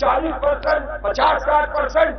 40%, 50-60%,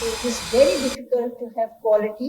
It is very difficult to have quality,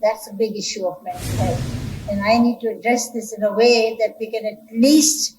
that's a big issue of mental health, and I need to address this in a way that we can at least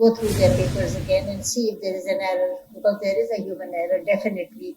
go through their papers again and see if there is an error, because there is a human error definitely.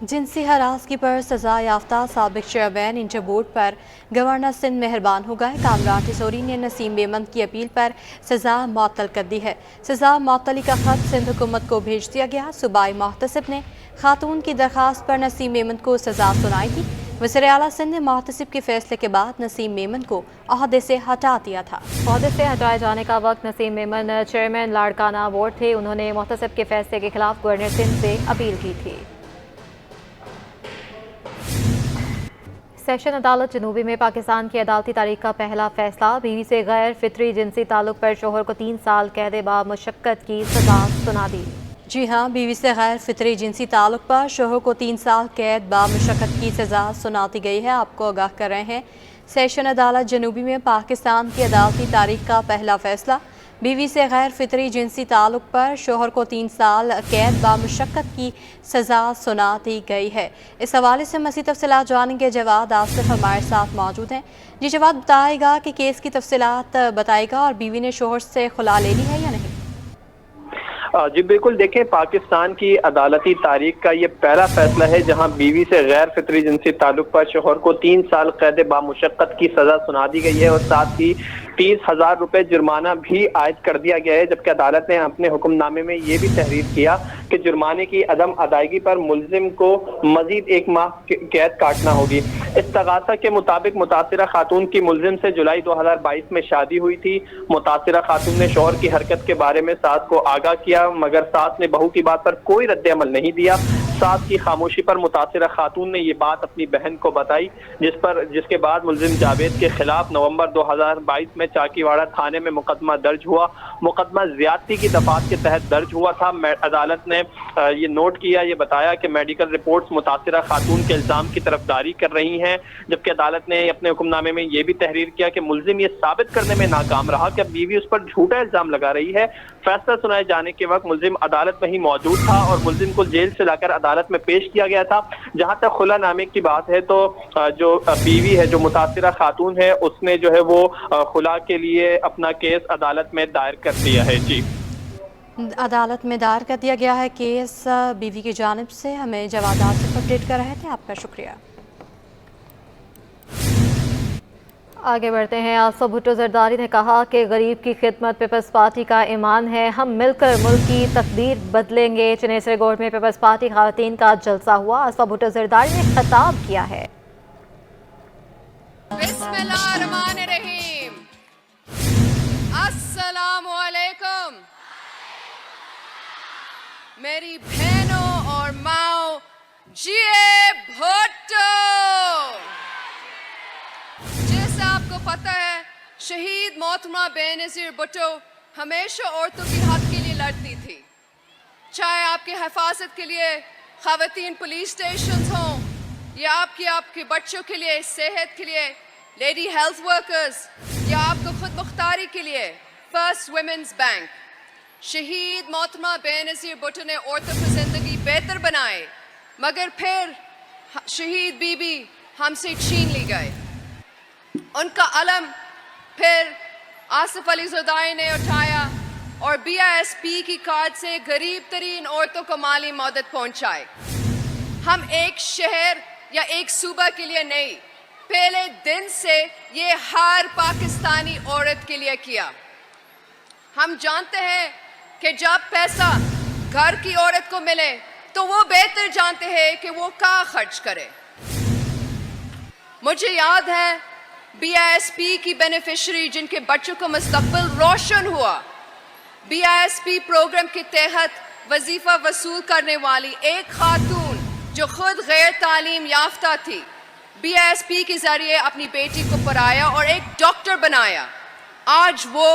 جنسی ہراسگی پر سزا یافتہ سابق chairman inter board پر governor Sindh مہربان ہو گئے۔ کامران ٹیسوری نے نسیم میمن کی appeal پر سزا معطل کر دی ہے۔ سزا معطلی کا خط سندھ حکومت کو بھیج دیا گیا۔ صوبائی محتسب نے خاتون کی درخواست پر نسیم میمن کو سزا سنائی تھی۔ وزیر اعلیٰ سندھ نے محتسب کے فیصلے کے بعد نسیم میمن کو عہدے سے ہٹا دیا تھا۔ عہدے سے ہٹائے جانے کا وقت نسیم میمن چیئرمین لاڑکانہ وارڈ تھے۔ انہوں نے محتسب کے فیصلے کے خلاف گورنر سندھ سے اپیل کی تھی۔ سیشن عدالت جنوبی میں پاکستان کی عدالتی تاریخ کا پہلا فیصلہ۔ بیوی سے غیر فطری جنسی تعلق پر شوہر کو 3 سال قید با مشقت کی سزا سنا دی۔ جی ہاں، بیوی سے غیر فطری جنسی تعلق پر شوہر کو 3 سال قید با مشقت کی سزا سنا دی گئی ہے۔ آپ کو آگاہ کر رہے ہیں، سیشن عدالت جنوبی میں پاکستان کی عدالتی تاریخ کا پہلا فیصلہ۔ بیوی سے غیر فطری جنسی تعلق پر شوہر کو 3 سال قید با مشقت کی سزا سنا دی گئی ہے۔ اس حوالے سے مزید تفصیلات جانیں گے جواد آصف ہمارے ساتھ موجود ہیں۔ جی جواد، بتائے گا کہ کیس کی تفصیلات بتائے گا اور بیوی نے شوہر سے خلا لے لی ہے یا نہیں؟ جی بالکل، دیکھیں پاکستان کی عدالتی تاریخ کا یہ پہلا فیصلہ ہے جہاں بیوی سے غیر فطری جنسی تعلق پر شوہر کو 3 سال قید با مشقت کی سزا سنا دی گئی ہے اور ساتھ ہی 30,000 روپے جرمانہ بھی عائد کر دیا گیا ہے، جبکہ عدالت نے اپنے حکم نامے میں یہ بھی تحریر کیا کہ جرمانے کی عدم ادائیگی پر ملزم کو مزید 1 ماہ قید کاٹنا ہوگی۔ استغاثہ کے مطابق متاثرہ خاتون کی ملزم سے جولائی 2022 میں شادی ہوئی تھی۔ متاثرہ خاتون نے شوہر کی حرکت کے بارے میں ساس کو آگاہ کیا، مگر ساس نے بہو کی بات پر کوئی رد عمل نہیں دیا۔ ساس کی خاموشی پر متاثرہ خاتون نے یہ بات اپنی بہن کو بتائی، جس کے بعد ملزم جاوید کے خلاف نومبر 2022 میں چاکی واڑہ تھانے میں مقدمہ درج ہوا۔ مقدمہ زیادتی کی دفعات کے تحت درج ہوا تھا۔ عدالت نے یہ نوٹ کیا، یہ بتایا کہ میڈیکل رپورٹس متاثرہ خاتون کے الزام کی طرفداری کر رہی ہیں، جبکہ عدالت نے اپنے حکم نامے میں یہ بھی تحریر کیا کہ ملزم یہ ثابت کرنے میں ناکام رہا کہ بیوی اس پر جھوٹا الزام لگا رہی ہے۔ فیصلہ سنائے جانے کے وقت ملزم عدالت میں ہی موجود تھا اور ملزم کو جیل سے لا کر عدالت میں پیش کیا گیا تھا۔ جہاں تک خلا نامے کی بات ہے تو جو بیوی ہے، جو متاثرہ خاتون ہے، اس نے جو ہے وہ خلا کے لیے اپنا کیس عدالت میں دائر کر دیا ہے۔ جی عدالت میں دائر کر دیا گیا ہے کیس بیوی کی جانب سے۔ ہمیں جواد آصف اپڈیٹ کر رہے تھے، آپ کا شکریہ۔ آگے بڑھتے ہیں۔ آصف بھٹو زرداری نے کہا کہ غریب کی خدمت پیپلز پارٹی کا ایمان ہے، ہم مل کر ملک کی تقدیر بدلیں گے۔ چنیسر گوڑ میں پیپلز پارٹی خواتین کا جلسہ ہوا۔ آصف بھٹو زرداری نے خطاب کیا ہے۔ بسم اللہ الرحمن الرحیم، السلام علیکم میری بہنوں اور ماؤں، جیے بھٹو۔ جیسا آپ کو پتہ ہے، شہید محترمہ بے نظیر بھٹو ہمیشہ عورتوں کی حق کے لیے لڑتی تھی، چاہے آپ کی حفاظت کے لیے خواتین پولیس اسٹیشنز ہوں یا آپ کے بچوں کے لیے صحت کے لیے لیڈی ہیلتھ ورکرز یا آپ کو خود مختاری کے لیے فرسٹ ویمنز بینک۔ شہید محترمہ بے نظیر بھٹو نے عورتوں کی زندگی بہتر بنائے، مگر پھر شہید بی بی ہم سے چھین لی گئے۔ ان کا علم پھر آصف علی زرداری نے اٹھایا اور BISP کی کارڈ سے غریب ترین عورتوں کو مالی مدد پہنچائے۔ ہم ایک شہر یا ایک صوبہ کے لیے نہیں، پہلے دن سے یہ ہر پاکستانی عورت کے لیے کیا۔ ہم جانتے ہیں کہ جب پیسہ گھر کی عورت کو ملے تو وہ بہتر جانتے ہیں کہ وہ کہاں خرچ کرے۔ مجھے یاد ہے BISP کی بینیفیشری جن کے بچوں کا مستقبل روشن ہوا، BISP پروگرام کے تحت وظیفہ وصول کرنے والی ایک خاتون جو خود غیر تعلیم یافتہ تھی، BISP کے ذریعے اپنی بیٹی کو پڑھایا اور ایک ڈاکٹر بنایا۔ آج وہ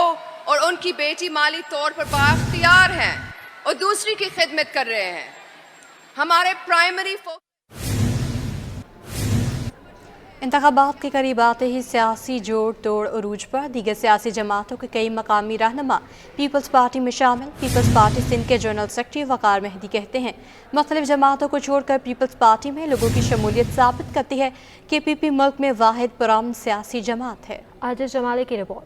اور ان کی بیٹی مالی طور پر بااختیار ہیں اور دوسری کی خدمت کر رہے ہیں۔ ہمارے پرائمری انتخابات کے قریب آتے ہی سیاسی جوڑ توڑ عروج پر، دیگر سیاسی جماعتوں کے کئی مقامی رہنما پیپلز پارٹی میں شامل۔ پیپلز پارٹی سندھ کے جنرل سیکرٹری وقار مہدی کہتے ہیں مختلف جماعتوں کو چھوڑ کر پیپلز پارٹی میں لوگوں کی شمولیت ثابت کرتی ہے کہ PP ملک میں واحد پرامن سیاسی جماعت ہے۔ عاجز جمالی کی رپورٹ۔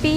P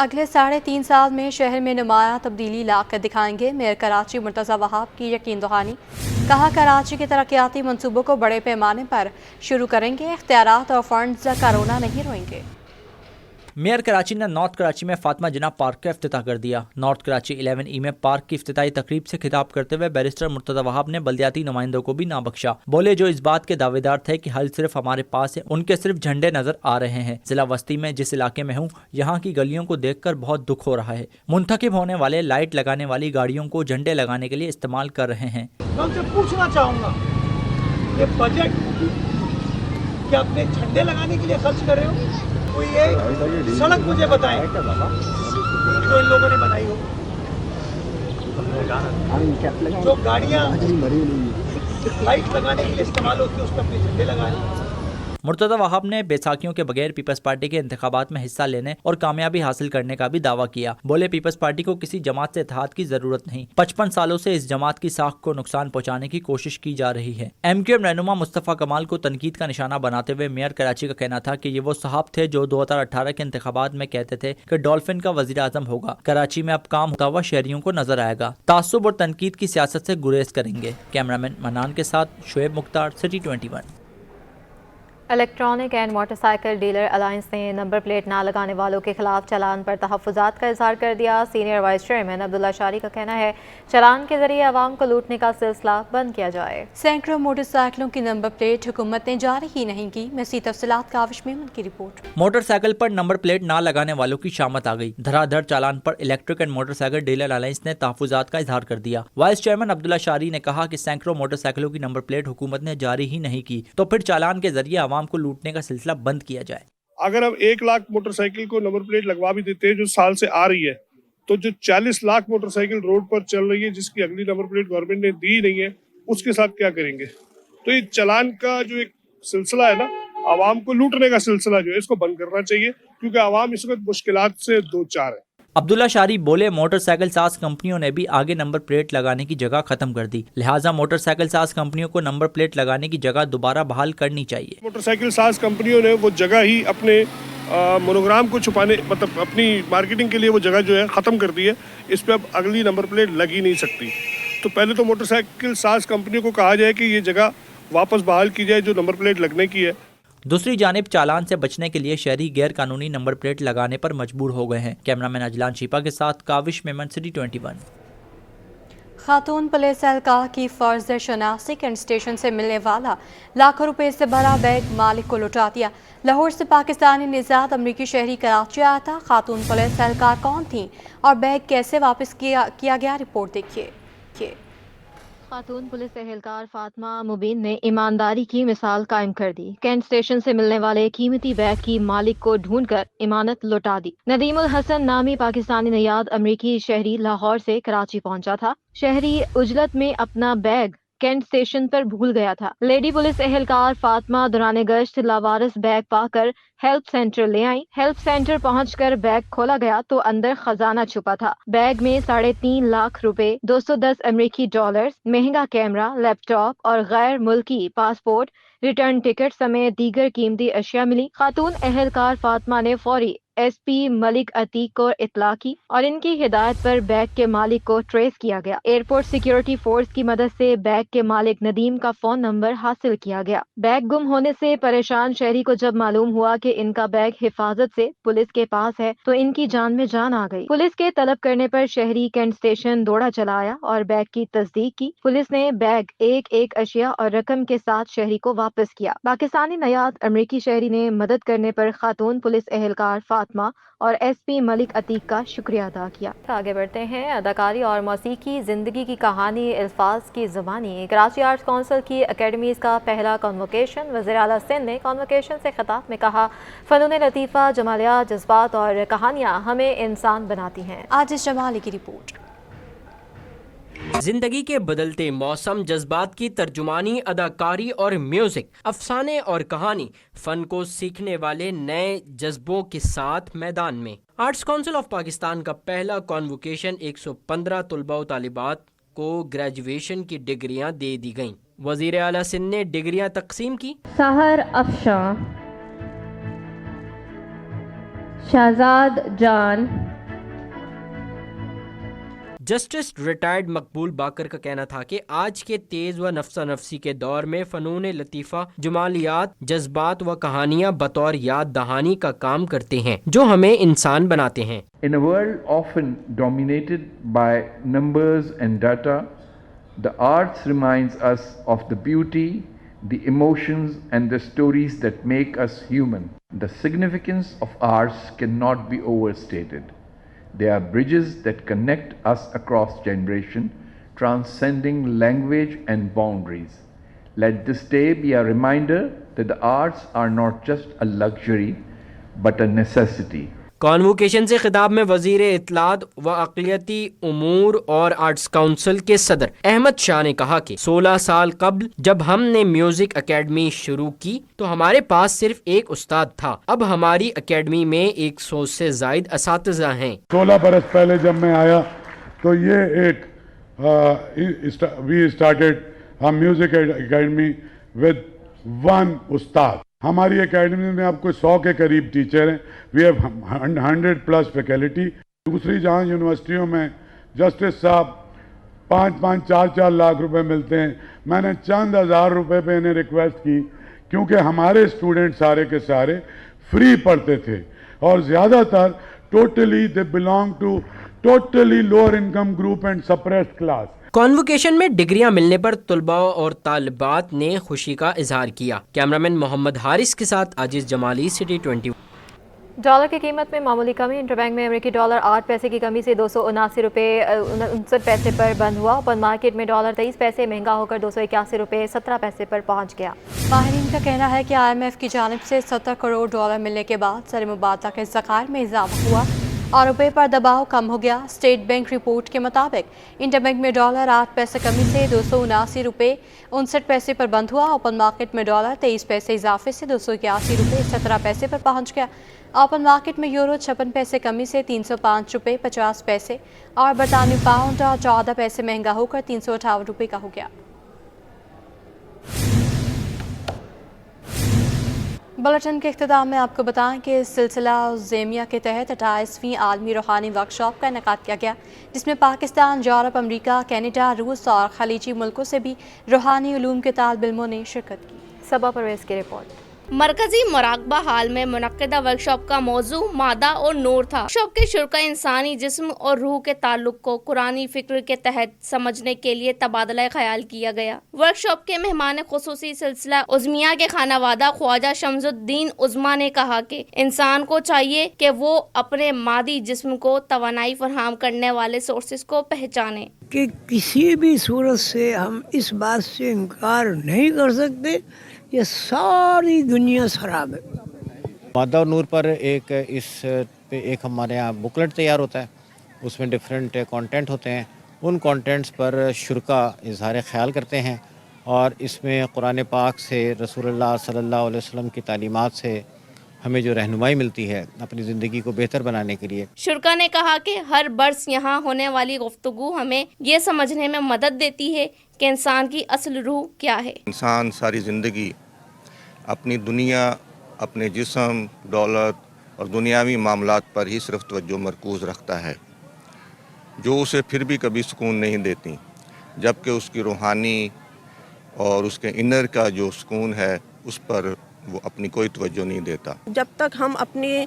اگلے 3.5 سال میں شہر میں نمایاں تبدیلی لا کر دکھائیں گے، میئر کراچی مرتضی وہاب کی یقین دہانی۔ کہا کراچی کے ترقیاتی منصوبوں کو بڑے پیمانے پر شروع کریں گے، اختیارات اور فنڈز کرونا نہیں روئیں گے۔ میئر کراچی نے نارتھ کراچی میں فاطمہ جناح پارک کا افتتاح کر دیا۔ نارتھ کراچی 11E میں پارک کی افتتاحی تقریب سے خطاب کرتے ہوئے بیرسٹر مرتضی وہاب نے بلدیاتی نمائندوں کو بھی نہ بخشا۔ بولے جو اس بات کے دعوے دار تھے کہ حل صرف ہمارے پاس ہے، ان کے صرف جھنڈے نظر آ رہے ہیں۔ ضلع وسطی میں جس علاقے میں ہوں، یہاں کی گلیوں کو دیکھ کر بہت دکھ ہو رہا ہے۔ منتخب ہونے والے لائٹ لگانے والی گاڑیوں کو جھنڈے لگانے کے لیے استعمال کر رہے ہیں۔ میں ان سے پوچھنا چاہوں گا کہ بجٹ کیا اپنے جھنڈے لگانے کے لیے خرچ کر رہے ہو؟ کوئی ایک سڑک مجھے بتائیں جو ان لوگوں نے بنائی ہو، جو گاڑیاں لائٹ لگانے کے لیے استعمال ہوتی ہے اس پہ اپنے جھنڈے لگائیں۔ مرتضی وہاب نے بیساکھیوں کے بغیر پیپلز پارٹی کے انتخابات میں حصہ لینے اور کامیابی حاصل کرنے کا بھی دعویٰ کیا۔ بولے پیپلز پارٹی کو کسی جماعت سے اتحاد کی ضرورت نہیں، 55 سالوں سے اس جماعت کی ساکھ کو نقصان پہنچانے کی کوشش کی جا رہی ہے۔ MQM رہنما مصطفیٰ کمال کو تنقید کا نشانہ بناتے ہوئے میئر کراچی کا کہنا تھا کہ یہ وہ صاحب تھے جو 2018 کے انتخابات میں کہتے تھے کہ ڈولفن کا وزیر اعظم ہوگا۔ کراچی میں اب کام ہوتا ہوا شہریوں کو نظر آئے گا۔ تعصب اور تنقید کی سیاست سے گریز کریں گے۔ کیمرامین منان کے ساتھ Shoaib Mukhtar, city 21۔ Electronic and motorcycle dealer alliance نے نمبر پلیٹ نہ لگانے والوں کے خلاف چلان پر تحفظات کا اظہار کر دیا۔ سینئر وائس چیئرمین عبداللہ شاری کا کہنا ہے چلان کے ذریعے عوام کو لوٹنے کا سلسلہ بند کیا جائے۔ سینکڑوں موٹر سائیکلوں کی نمبر پلیٹ حکومت نے جاری ہی نہیں کی۔ مزید تفصیلات کاوش میمن کی رپورٹ۔ موٹر سائیکل پر نمبر پلیٹ نہ لگانے والوں کی شامت آ گئی۔ دھڑا دھڑ چالان پر electric and motorcycle dealer alliance نے تحفظات کا اظہار کر دیا۔ وائس چیئرمین عبداللہ شاری نے کہا کہ سینکڑوں موٹر سائیکلوں کی نمبر پلیٹ حکومت نے جاری ہی نہیں کی تو پھر چالان کے ذریعے عوام کو لوٹنے کا سلسلہ بند کیا جائے۔ اگر ہم 1 لاکھ موٹر سائیکل کو نمبر پلیٹ لگوا بھی دیتے ہیں جو سال سے آ رہی ہے، تو جو 40 لاکھ موٹر سائیکل روڈ پر چل رہی ہے جس کی اگلی نمبر پلیٹ گورنمنٹ نے دی نہیں ہے، اس کے ساتھ کیا کریں گے؟ تو یہ چلان کا جو ایک سلسلہ ہے نا، عوام کو لوٹنے کا سلسلہ جو ہے اس کو بند کرنا چاہیے، کیونکہ عوام اس وقت مشکلات سے دو چار ہے۔ عبداللہ شاری بولے موٹر سائیکل ساز کمپنیوں نے بھی آگے نمبر پلیٹ لگانے کی جگہ ختم کر دی، لہٰذا موٹر سائیکل ساز کمپنیوں کو نمبر پلیٹ لگانے کی جگہ دوبارہ بحال کرنی چاہیے۔ موٹر سائیکل ساز کمپنیوں نے وہ جگہ ہی اپنے مونوگرام کو چھپانے، مطلب اپنی مارکیٹنگ کے لیے وہ جگہ جو ہے ختم کر دی ہے، اس پہ اب اگلی نمبر پلیٹ لگ ہی نہیں سکتی۔ تو پہلے تو موٹر سائیکل ساز کمپنیوں کو کہا جائے کہ یہ جگہ واپس بحال کی جائے جو نمبر پلیٹ لگنے کی ہے۔ دوسری جانب چالان سے بچنے کے لیے شہری غیر قانونی نمبر پلیٹ لگانے پر مجبور ہو گئے ہیں۔ کیمرامین اجلان شیپا کے ساتھ کاوش میمن، سٹی 21۔ خاتون پولیس اہلکار کی فرض شناسی کینٹ اسٹیشن سے ملنے والا لاکھوں روپے سے بھرا بیگ مالک کو لوٹا دیا۔ لاہور سے پاکستانی نژاد امریکی شہری کراچی آیا تھا۔ خاتون پولیس اہلکار کون تھیں اور بیگ کیسے واپس کیا گیا، رپورٹ دیکھیے۔ خاتون پولیس اہلکار فاطمہ مبین نے ایمانداری کی مثال قائم کر دی۔ کینٹ اسٹیشن سے ملنے والے قیمتی بیگ کی مالک کو ڈھونڈ کر امانت لوٹا دی۔ ندیم الحسن نامی پاکستانی نیاد امریکی شہری لاہور سے کراچی پہنچا تھا۔ شہری عجلت میں اپنا بیگ کینٹ اسٹیشن پر بھول گیا تھا۔ لیڈی پولیس اہلکار فاطمہ دوران گشت لاوارث بیگ پا کر ہیلپ سینٹر لے آئیں۔ ہیلپ سینٹر پہنچ کر بیگ کھولا گیا تو اندر خزانہ چھپا تھا۔ بیگ میں 3.5 لاکھ روپے، 210 امریکی ڈالرز، مہنگا کیمرہ، لیپ ٹاپ اور غیر ملکی پاسپورٹ، ریٹرن ٹکٹ سمیت دیگر قیمتی اشیاء ملی۔ خاتون اہلکار فاطمہ نے فوری SP ملک عتیق کو اطلاع کی اور ان کی ہدایت پر بیگ کے مالک کو ٹریس کیا گیا۔ ایئرپورٹ سیکیورٹی فورس کی مدد سے بیگ کے مالک ندیم کا فون نمبر حاصل کیا گیا۔ بیگ گم ہونے سے پریشان شہری کو جب معلوم ہوا کہ ان کا بیگ حفاظت سے پولیس کے پاس ہے تو ان کی جان میں جان آ گئی۔ پولیس کے طلب کرنے پر شہری کینٹ اسٹیشن دوڑا چلا آیا اور بیگ کی تصدیق کی۔ پولیس نے بیگ ایک اشیاء اور رقم کے ساتھ شہری کو واپس کیا۔ پاکستانی نیاد امریکی شہری نے مدد کرنے پر خاتون پولیس اہلکار فاطمہ اور SP ملک عتیق کا شکریہ ادا کیا۔ آگے بڑھتے ہیں۔ اداکاری اور موسیقی زندگی کی کہانی الفاظ کی زبانی۔ کراچی آرٹس کونسل کی اکیڈمیز کا پہلا کنووکیشن۔ وزیر اعلیٰ سندھ نے کنووکیشن سے خطاب میں کہا فنون لطیفہ، جمالیات، جذبات اور کہانیاں ہمیں انسان بناتی ہیں۔ آج اس جمالی کی رپورٹ۔ زندگی کے بدلتے موسم، جذبات کی ترجمانی، اداکاری اور میوزک، افسانے اور کہانی، فن کو سیکھنے والے نئے جذبوں کے ساتھ میدان میں۔ آرٹس کونسل آف پاکستان کا پہلا کنووکیشن 115 طلباء و طالبات کو گریجویشن کی ڈگریاں دے دی گئیں۔ وزیر اعلیٰ سندھ نے ڈگریاں تقسیم کی۔ سحر افشاں، شہزاد جان، جسٹس ریٹائرڈ مقبول باقر کا کہنا تھا کہ آج کے تیز و نفسا نفسی کے دور میں فنون لطیفہ جمالیات، جذبات و کہانیاں بطور یاد دہانی کا کام کرتے ہیں جو ہمیں انسان بناتے ہیں. In a world often dominated by numbers and data, the arts reminds us of the beauty, the emotions and the stories that make us human. The significance of arts cannot be overstated. They are bridges that connect us across generation, transcending language and boundaries. Let this day be a reminder that the arts are not just a luxury, but a necessity. Convocation سے خطاب میں وزیر اطلاعات و اقلیتی امور اور arts council کے صدر احمد شاہ نے کہا کہ 16 سال قبل جب ہم نے میوزک اکیڈمی شروع کی تو ہمارے پاس صرف ایک استاد تھا. اب ہماری اکیڈمی میں 100 سے زائد اساتذہ ہیں. 16 برس پہلے جب میں آیا تو یہ ایک we started music academy with 1 استاد. ہماری اکیڈمی میں اب کوئی 100 کے قریب ٹیچر ہیں. We have 100+ faculty. دوسری جہاں یونیورسٹیوں میں جسٹس صاحب 5-5 4-4 لاکھ روپے ملتے ہیں. میں نے چند ہزار روپے پہ انہیں ریکویسٹ کی کیونکہ ہمارے اسٹوڈنٹ سارے کے سارے فری پڑھتے تھے اور زیادہ تر totally they belong to totally lower income group and suppressed class. Convocation میں ڈگریاں ملنے پر طلباء اور طالبات نے خوشی کا اظہار کیا. کیمرامین محمد حارث کے ساتھ عاجز جمالی، سٹی 21. ڈالر کی قیمت میں معمولی کمی. انٹر بینک میں امریکی ڈالر 8 پیسے کی کمی سے 279 روپے 59 پیسے پر بند ہوا. اوپن مارکیٹ میں ڈالر 23 پیسے مہنگا ہو کر 281 روپے 17 پیسے پر پہنچ گیا. ماہرین کا کہنا ہے کہ IMF کی جانب سے 70 کروڑ ڈالر ملنے کے بعد زر مبادلہ کے ذخائر میں اضافہ ہوا اور روپے پر دباؤ کم ہو گیا. اسٹیٹ بینک رپورٹ کے مطابق انٹر بینک میں ڈالر 8 پیسے کمی سے 279 روپے 59 پیسے پر بند ہوا. اوپن مارکیٹ میں ڈالر 23 پیسے اضافے سے 281 روپے 17 پیسے پر پہنچ گیا. اوپن مارکیٹ میں یورو 56 پیسے کمی سے 305 روپے 50 پیسے اور برطانوی پاؤنڈ 14 پیسے مہنگا ہو کر 358 روپے کا ہو گیا. بلٹن کے اختتام میں آپ کو بتائیں کہ سلسلہ زیمیا کے تحت 28ویں عالمی روحانی ورکشاپ کا انعقاد کیا گیا، جس میں پاکستان، یورپ، امریکہ، کینیڈا، روس اور خلیجی ملکوں سے بھی روحانی علوم کے طالب علموں نے شرکت کی. صبا پرویز کی رپورٹ. مرکزی مراقبہ ہال میں منعقدہ ورکشاپ کا موضوع مادہ اور نور تھا. ورکشاپ کے شرکا انسانی جسم اور روح کے تعلق کو قرآنی فکر کے تحت سمجھنے کے لیے تبادلہ خیال کیا گیا. ورکشاپ کے مہمان خصوصی سلسلہ عزمیہ کے خانہ وادہ خواجہ شمس الدین عظما نے کہا کہ انسان کو چاہیے کہ وہ اپنے مادی جسم کو توانائی فراہم کرنے والے سورسز کو پہچانے کہ کسی بھی صورت سے ہم اس بات سے انکار نہیں کر سکتے یہ ساری دنیا خراب ہے. مادہ اور نور پر ایک ہمارے یہاں بکلٹ تیار ہوتا ہے، اس میں ڈفرینٹ کانٹینٹ ہوتے ہیں. ان کانٹینٹس پر شرکا اظہار خیال کرتے ہیں اور اس میں قرآن پاک سے، رسول اللہ صلی اللہ علیہ وسلم کی تعلیمات سے ہمیں جو رہنمائی ملتی ہے اپنی زندگی کو بہتر بنانے کے لیے. شرکا نے کہا کہ ہر برس یہاں ہونے والی گفتگو ہمیں یہ سمجھنے میں مدد دیتی ہے کہ انسان کی اصل روح کیا ہے. انسان ساری زندگی اپنی دنیا، اپنے جسم، دولت اور دنیاوی معاملات پر ہی صرف توجہ مرکوز رکھتا ہے، جو اسے پھر بھی کبھی سکون نہیں دیتی، جبکہ اس کی روحانی اور اس کے انر کا جو سکون ہے اس پر وہ اپنی کوئی توجہ نہیں دیتا. جب تک ہم اپنی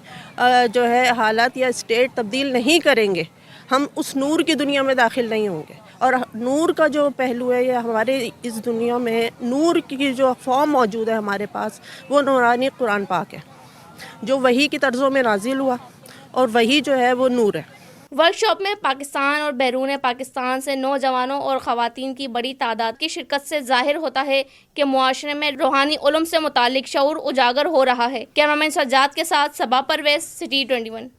جو ہے حالات یا اسٹیٹ تبدیل نہیں کریں گے ہم اس نور کی دنیا میں داخل نہیں ہوں گے. اور نور کا جو پہلو ہے یہ ہمارے اس دنیا میں نور کی جو فارم موجود ہے ہمارے پاس وہ نورانی قرآن پاک ہے جو وحی کی طرزوں میں نازل ہوا اور وہی جو ہے وہ نور ہے. ورکشاپ میں پاکستان اور بیرون پاکستان سے نوجوانوں اور خواتین کی بڑی تعداد کی شرکت سے ظاہر ہوتا ہے کہ معاشرے میں روحانی علوم سے متعلق شعور اجاگر ہو رہا ہے. کیمرامین سجاد کے ساتھ صبا پرویز، سٹی 21.